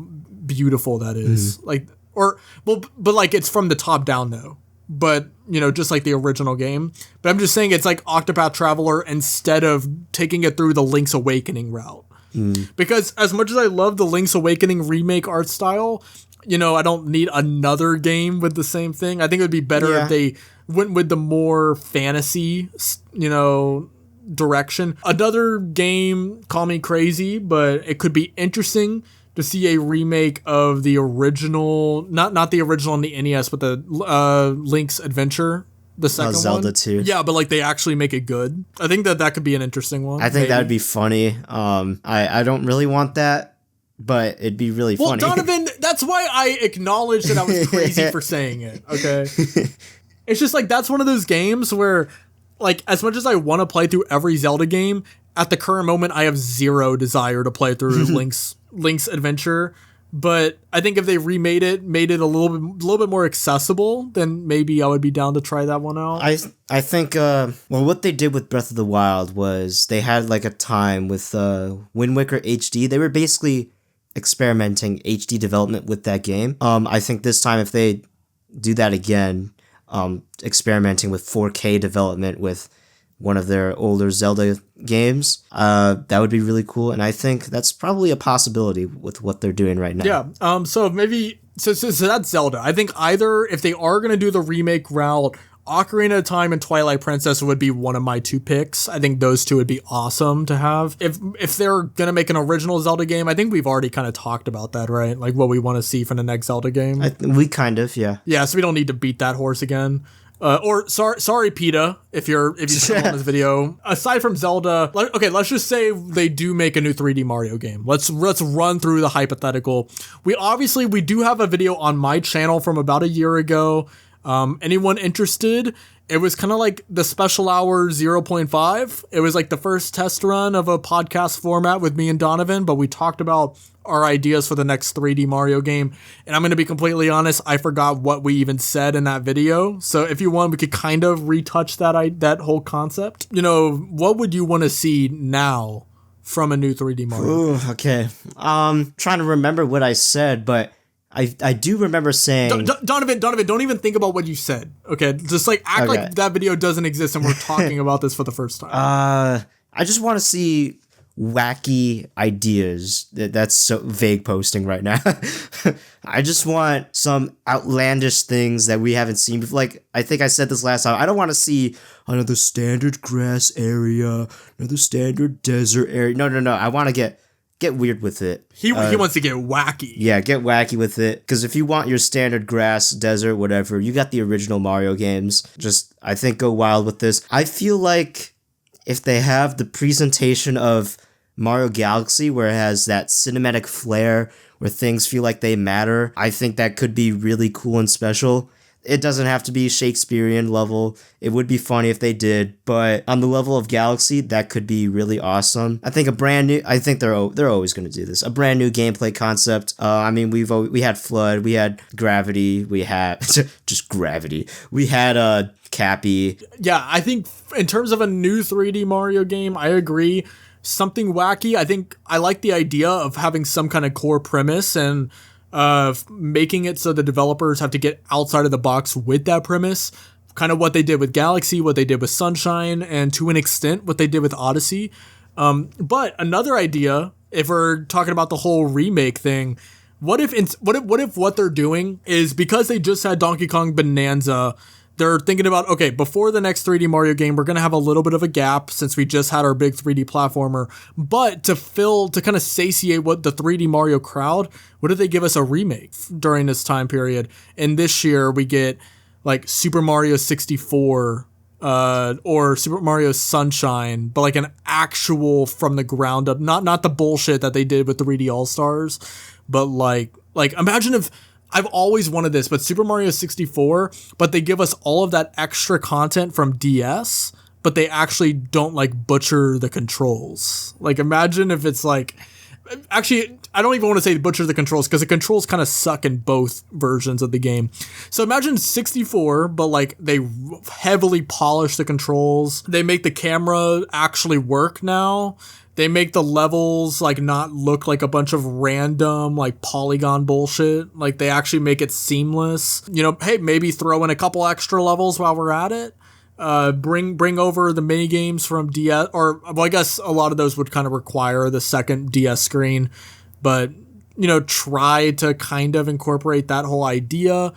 beautiful that is. Mm-hmm. But like it's from the top down though. But, just like the original game. But I'm just saying it's like Octopath Traveler instead of taking it through the Link's Awakening route. Because as much as I love the Link's Awakening remake art style, I don't need another game with the same thing. I think it would be better if they went with the more fantasy, direction. Another game, call me crazy, but it could be interesting to see a remake of the original, not the original on the NES, but the Link's Adventure, the second Zelda one. 2. Yeah, but like they actually make it good. I think that could be an interesting one. I think that'd be funny. I don't really want that, but it'd be really funny. Well, Donovan, that's why I acknowledged that I was crazy for saying it, okay? It's just like that's one of those games where, like, as much as I want to play through every Zelda game, at the current moment, I have zero desire to play through Link's Adventure. But I think if they made it a little bit more accessible, then maybe I would be down to try that one out. I think what they did with Breath of the Wild was they had like a time with Wind Waker HD. They were basically experimenting HD development with that game. I think this time if they do that again, experimenting with 4K development with one of their older Zelda games, that would be really cool, and I think that's probably a possibility with what they're doing right now. Yeah. So maybe so that's Zelda. I think either if they are gonna do the remake route, Ocarina of Time and Twilight Princess would be one of my two picks. I think those two would be awesome to have. If they're gonna make an original Zelda game, I think we've already kind of talked about that, right? Like what we want to see from the next Zelda game. We kind of, yeah. Yeah, so we don't need to beat that horse again. Sorry, PETA, if you still on this video. Aside from Zelda, let's just say they do make a new 3D Mario game. Let's run through the hypothetical. We do have a video on my channel from about a year ago. Anyone interested It was kind of like the Special Hour 0.5. It was like the first test run of a podcast format with me and Donovan, but we talked about our ideas for the next 3D Mario game. And I'm going to be completely honest, I forgot what we even said in that video. So if you want, we could kind of retouch that whole concept. What would you want to see now from a new 3D Mario? Ooh, okay. Trying to remember what I said, but I do remember saying... Donovan, don't even think about what you said. Okay, just like act like that video doesn't exist and we're talking about this for the first time. I just want to see wacky ideas. That's so vague posting right now. I just want some outlandish things that we haven't seen before. Like, I think I said this last time. I don't want to see another standard grass area, another standard desert area. No. I want to get weird with it. He wants to get wacky. Yeah, get wacky with it. Because if you want your standard grass, desert, whatever, you got the original Mario games. Just, I think, go wild with this. I feel like if they have the presentation of Mario Galaxy where it has that cinematic flair where things feel like they matter, I think that could be really cool and special. It doesn't have to be Shakespearean level. It would be funny if they did, but on the level of Galaxy, that could be really awesome. I think they're always going to do this. A brand new gameplay concept. I mean, we had Flood, we had Gravity, we had just Gravity. We had Cappy. Yeah, I think in terms of a new 3D Mario game, I agree. Something wacky. I think I like the idea of having some kind of core premise and making it so the developers have to get outside of the box with that premise. Kind of what they did with Galaxy, what they did with Sunshine, and to an extent, what they did with Odyssey. But another idea, if we're talking about the whole remake thing, what if what they're doing is because they just had Donkey Kong Bonanza, they're thinking about, okay, before the next 3D Mario game, we're going to have a little bit of a gap since we just had our big 3D platformer. But to kind of satiate what the 3D Mario crowd, what if they give us a remake during this time period? And this year we get like Super Mario 64 or Super Mario Sunshine, but like an actual from the ground up, not the bullshit that they did with 3D All-Stars, but like imagine if... I've always wanted this, but Super Mario 64, but they give us all of that extra content from DS, but they actually don't like butcher the controls. Like imagine if it's like, actually, I don't even want to say butcher the controls because the controls kind of suck in both versions of the game. So imagine 64, but like they heavily polish the controls. They make the camera actually work now. They make the levels like not look like a bunch of random like polygon bullshit. Like they actually make it seamless. Hey, maybe throw in a couple extra levels while we're at it. Bring over the mini games from DS, or well, I guess a lot of those would kind of require the second DS screen, but try to kind of incorporate that whole idea.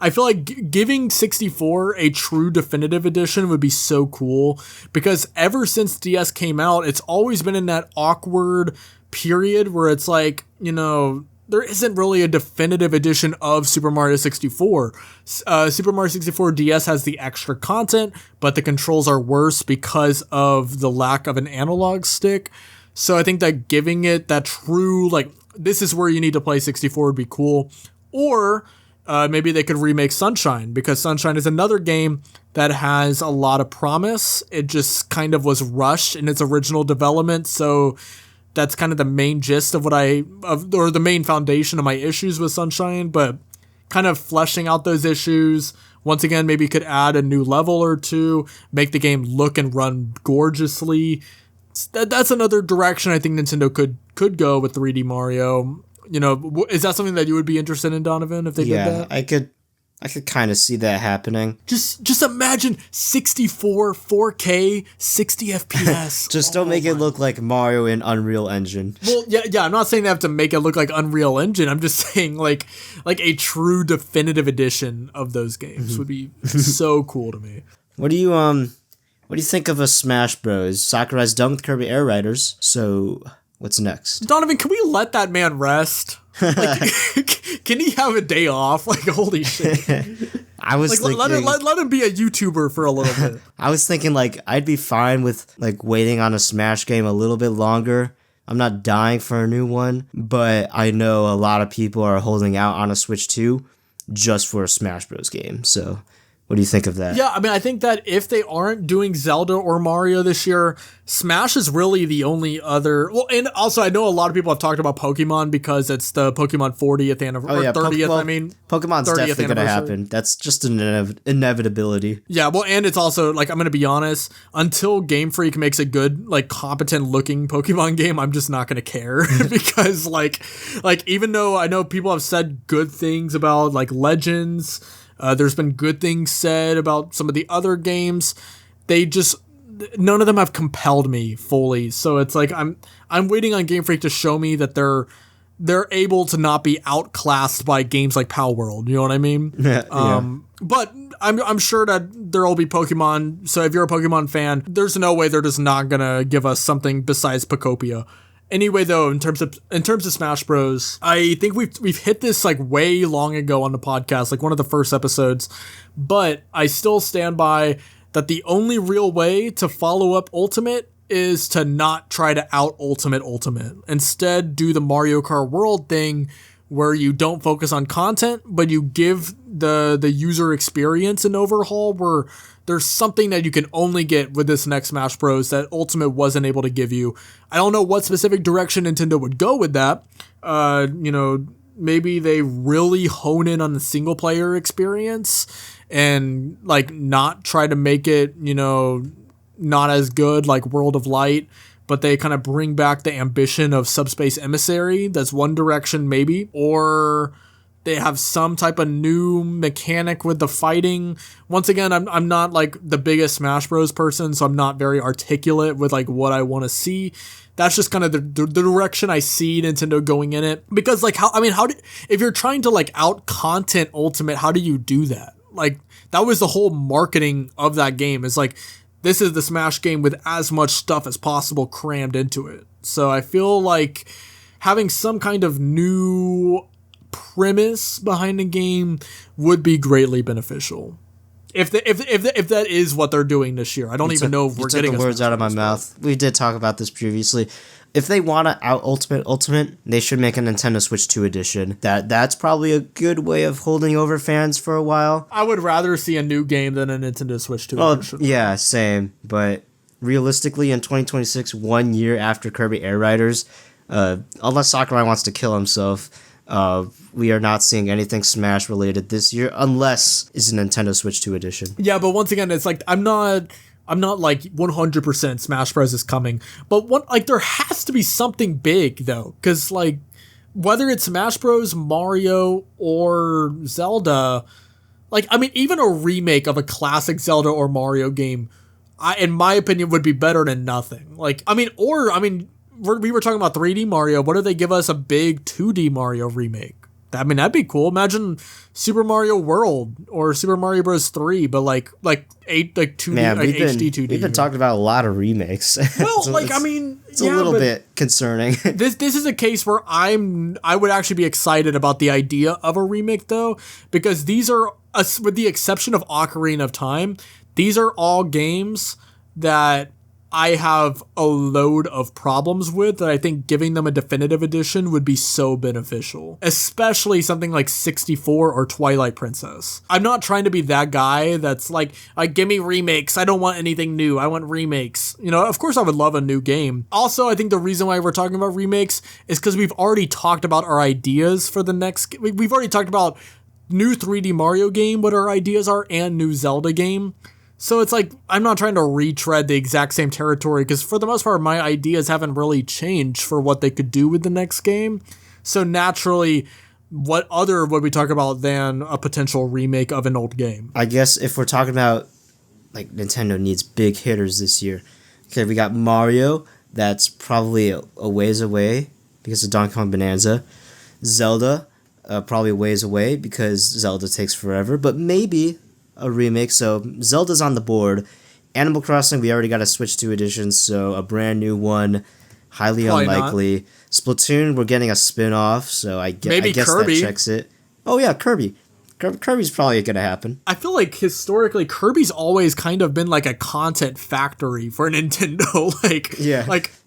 I feel like giving 64 a true definitive edition would be so cool because ever since DS came out, it's always been in that awkward period where it's like, there isn't really a definitive edition of Super Mario 64. Super Mario 64 DS has the extra content, but the controls are worse because of the lack of an analog stick. So I think that giving it that true, like, this is where you need to play 64 would be cool. Or maybe they could remake Sunshine, because Sunshine is another game that has a lot of promise. It just kind of was rushed in its original development, so that's kind of the main gist of or the main foundation of my issues with Sunshine, but kind of fleshing out those issues. Once again, maybe you could add a new level or two, make the game look and run gorgeously. That's another direction I think Nintendo could go with 3D Mario. Is that something that you would be interested in, Donovan, if they did that? Yeah, I could kind of see that happening. Just imagine 64, 4K, 60 FPS. Just don't make it look like Mario in Unreal Engine. Well, yeah, I'm not saying they have to make it look like Unreal Engine. I'm just saying like a true definitive edition of those games would be so cool to me. What do you think of a Smash Bros? Sakurai's done with Kirby Air Riders, so what's next? Donovan, can we let that man rest? Like, can he have a day off? Like, holy shit. I was like, thinking, let him be a YouTuber for a little bit. I was thinking, like, I'd be fine with, like, waiting on a Smash game a little bit longer. I'm not dying for a new one, but I know a lot of people are holding out on a Switch 2 just for a Smash Bros game, so What do you think of that? Yeah, I mean, I think that if they aren't doing Zelda or Mario this year, Smash is really the only other. Well, and also I know a lot of people have talked about Pokemon because it's the Pokemon 40th anniversary, or 30th. Pokemon's definitely going to happen. That's just an inevitability. Yeah, well, and it's also like, I'm going to be honest, until Game Freak makes a good, like, competent looking Pokemon game, I'm just not going to care because like even though I know people have said good things about like Legends. There's been good things said about some of the other games. None of them have compelled me fully. So it's like I'm waiting on Game Freak to show me that they're able to not be outclassed by games like Power World. You know what I mean? Yeah. But I'm sure that there will be Pokemon. So if you're a Pokemon fan, there's no way they're just not gonna give us something besides Pokopia. Anyway, though, in terms of Smash Bros, I think we've hit this like way long ago on the podcast, like one of the first episodes, but I still stand by that the only real way to follow up Ultimate is to not try to out Ultimate. Instead, do the Mario Kart World thing where you don't focus on content, but you give the user experience an overhaul where there's something that you can only get with this next Smash Bros. That Ultimate wasn't able to give you. I don't know what specific direction Nintendo would go with that. Maybe they really hone in on the single player experience and like not try to make it, not as good like World of Light, but they kind of bring back the ambition of Subspace Emissary. That's one direction maybe. Or they have some type of new mechanic with the fighting. Once again, I'm not like the biggest Smash Bros person, so I'm not very articulate with like what I want to see. That's just kind of the direction I see Nintendo going in it. Because like if you're trying to like out content Ultimate, how do you do that? Like that was the whole marketing of that game. Is like, this is the Smash game with as much stuff as possible crammed into it. So I feel like having some kind of new premise behind the game would be greatly beneficial. If that is what they're doing this year. I don't even know if we're getting the words out of my mouth. We did talk about this previously. If they want to out Ultimate, they should make a Nintendo Switch 2 edition. That's probably a good way of holding over fans for a while. I would rather see a new game than a Nintendo Switch 2 edition. Yeah, same. But realistically, in 2026, 1 year after Kirby Air Riders, unless Sakurai wants to kill himself, we are not seeing anything Smash related this year unless it's a Nintendo Switch 2 edition. Yeah, but once again, it's like I'm not like 100% Smash Bros is coming, but there has to be something big though, because like whether it's Smash Bros, Mario, or Zelda, like I mean even a remake of a classic Zelda or Mario game, in my opinion, would be better than nothing. Like we were talking about 3D Mario. What if they give us a big 2D Mario remake? I mean, that'd be cool. Imagine Super Mario World or Super Mario Bros. 3, but like 2D, Man, HD 2D. We've been talking about a lot of remakes. Well, it's a little bit concerning. This is a case where I would actually be excited about the idea of a remake though, because these are, with the exception of Ocarina of Time, these are all games that I have a load of problems with that I think giving them a definitive edition would be so beneficial. Especially something like 64 or Twilight Princess. I'm not trying to be that guy that's like give me remakes. I don't want anything new. I want remakes. Of course I would love a new game. Also, I think the reason why we're talking about remakes is because we've already talked about our ideas for the next... We've already talked about new 3D Mario game, what our ideas are, and new Zelda game. So it's like, I'm not trying to retread the exact same territory, because for the most part, my ideas haven't really changed for what they could do with the next game. So naturally, what other would we talk about than a potential remake of an old game? I guess if we're talking about, like, Nintendo needs big hitters this year. Okay, we got Mario, that's probably a ways away because of Donkey Kong Bonanza. Zelda, probably a ways away because Zelda takes forever, but maybe a remake. So Zelda's on the board. Animal Crossing, we already got a Switch 2 edition, so a brand new one, highly probably unlikely. Not. Splatoon, we're getting a spin-off, so I guess Kirby. That checks it. Oh yeah, Kirby. Kirby's probably gonna happen. I feel like historically Kirby's always kind of been like a content factory for Nintendo.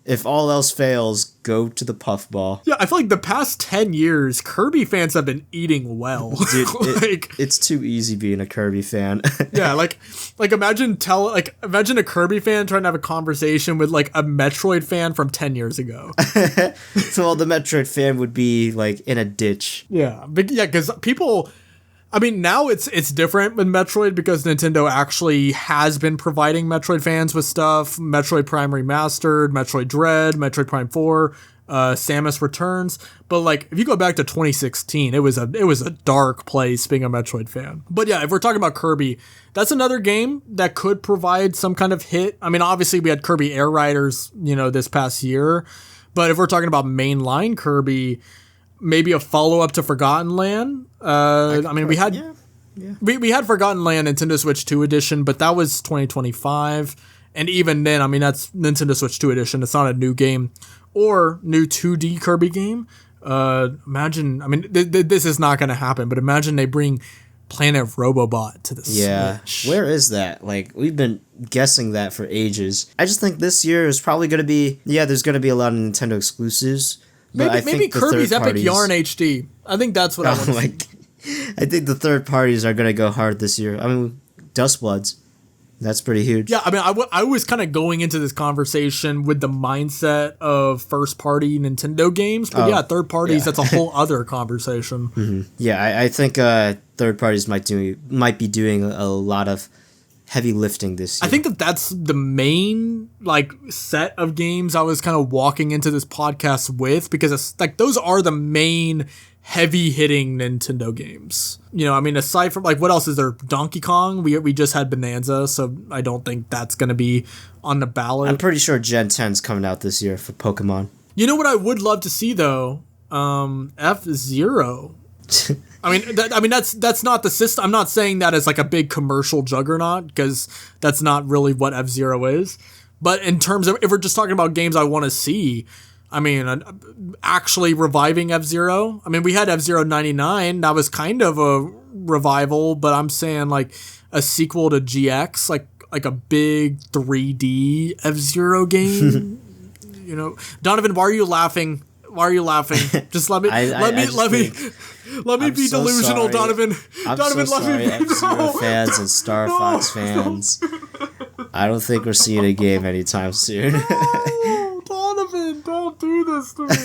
If all else fails, go to the puffball. Yeah, I feel like the past 10 years, Kirby fans have been eating well. Dude, it's too easy being a Kirby fan. Yeah, like imagine a Kirby fan trying to have a conversation with like a Metroid fan from 10 years ago. So the Metroid fan would be like in a ditch. Yeah, but yeah, because people. I mean, now it's different with Metroid because Nintendo actually has been providing Metroid fans with stuff. Metroid Prime Remastered, Metroid Dread, Metroid Prime 4, Samus Returns. But like, if you go back to 2016, it was a dark place being a Metroid fan. But yeah, if we're talking about Kirby, that's another game that could provide some kind of hit. I mean, obviously we had Kirby Air Riders, this past year. But if we're talking about mainline Kirby, maybe a follow-up to Forgotten Land. We had we had Forgotten Land Nintendo Switch 2 edition, but that was 2025. And even then, I mean, that's Nintendo Switch 2 edition. It's not a new game or new 2D Kirby game. Imagine, I mean, this is not going to happen, but imagine they bring Planet Robobot to the Switch. Where is that? Like, we've been guessing that for ages. I just think this year is probably going to be, there's going to be a lot of Nintendo exclusives. Maybe Kirby's Epic Yarn HD. I think that's what I want to see. I think the third parties are going to go hard this year. I mean, Dustbloods. That's pretty huge. Yeah, I mean, I was kind of going into this conversation with the mindset of first-party Nintendo games. But third parties, that's a whole other conversation. Mm-hmm. Yeah, I think third parties might be doing a lot of heavy lifting this year. I think that's the main set of games I was kind of walking into this podcast with, because it's like those are the main heavy hitting Nintendo games. I mean, aside from what else is there? Donkey Kong. We just had Bonanza, so I don't think that's going to be on the ballot. I'm pretty sure Gen 10's coming out this year for Pokemon. You know what I would love to see though? F-Zero. I mean that's not the system. I'm not saying that as like a big commercial juggernaut, because that's not really what F-Zero is. But in terms of, if we're just talking about games I want to see, I mean, actually reviving F-Zero. I mean, we had F-Zero 99. That was kind of a revival, but I'm saying like a sequel to GX, like a big 3D F-Zero game. Donovan, why are you laughing? Why are you laughing? Just let me be delusional, sorry. Donovan. I'm Donovan, so sorry, F-Zero fans and Star Fox fans. I don't think we're seeing a game anytime soon. No, Donovan, don't do this to me.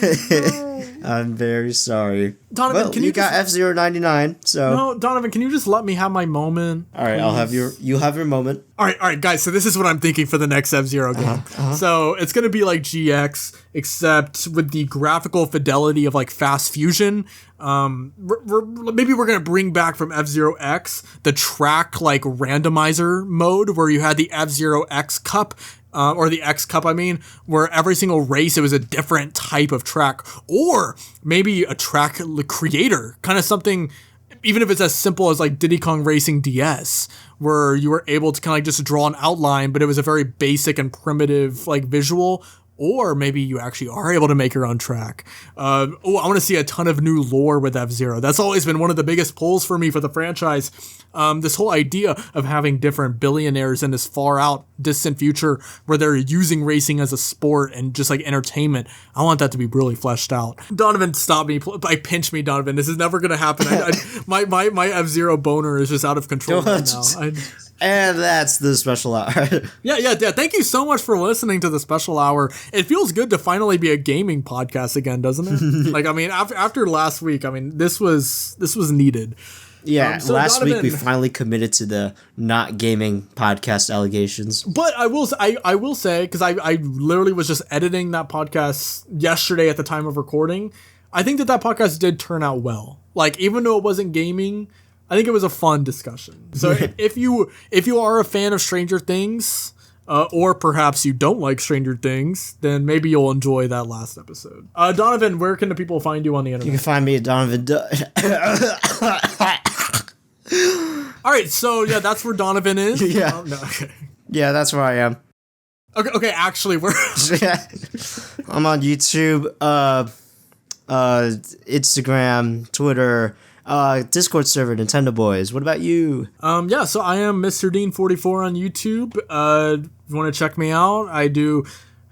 No. I'm very sorry. Donovan, can you got F-Zero 99, so... No, Donovan, can you just let me have my moment? All right, you'll have your moment. All right, guys, so this is what I'm thinking for the next F-Zero game. So it's going to be like GX, except with the graphical fidelity of like Fast Fusion. Maybe we're going to bring back from F-Zero X the track randomizer mode, where you had the F-Zero X Cup, or the X Cup, where every single race, it was a different type of track, or maybe a track creator, kind of something, even if it's as simple as Diddy Kong Racing DS, where you were able to kind of just draw an outline, but it was a very basic and primitive visual. Or maybe you actually are able to make your own track. I want to see a ton of new lore with F-Zero. That's always been one of the biggest pulls for me for the franchise. This whole idea of having different billionaires in this far out, distant future where they're using racing as a sport and just entertainment. I want that to be really fleshed out. Donovan, stop me. Pinch me, Donovan. This is never going to happen. My F-Zero boner is just out of control right now. And that's the special hour. Yeah. Thank you so much for listening to the special hour. It feels good to finally be a gaming podcast again, doesn't it? After last week, this was needed. Yeah, so last Donovan, week we finally committed to the not gaming podcast allegations. But I will say, because I literally was just editing that podcast yesterday at the time of recording, I think that podcast did turn out well. Even though it wasn't gaming, I think it was a fun discussion. So if you are a fan of Stranger Things, or perhaps you don't like Stranger Things, then maybe you'll enjoy that last episode. Donovan, where can the people find you on the internet? You can find me at DonovanDud. All right, so yeah, that's where Donovan is. Yeah. No, okay. Yeah, that's where I am. Okay. Actually, we're I'm on YouTube, Instagram, Twitter, Discord server, Nintendo Boys. What about you? Yeah, so I am MrDean44 on YouTube. If you want to check me out, I do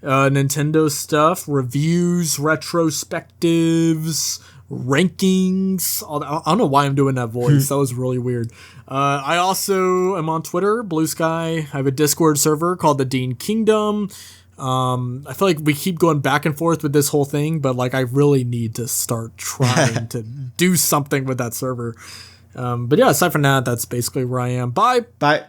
Nintendo stuff, reviews, retrospectives, rankings. I don't know why I'm doing that voice. That was really weird. I also am on Twitter, Blue Sky. I have a Discord server called the Dean Kingdom. I feel like we keep going back and forth with this whole thing, but like I really need to start trying to do something with that server. But yeah, aside from that, that's basically where I am. Bye. Bye.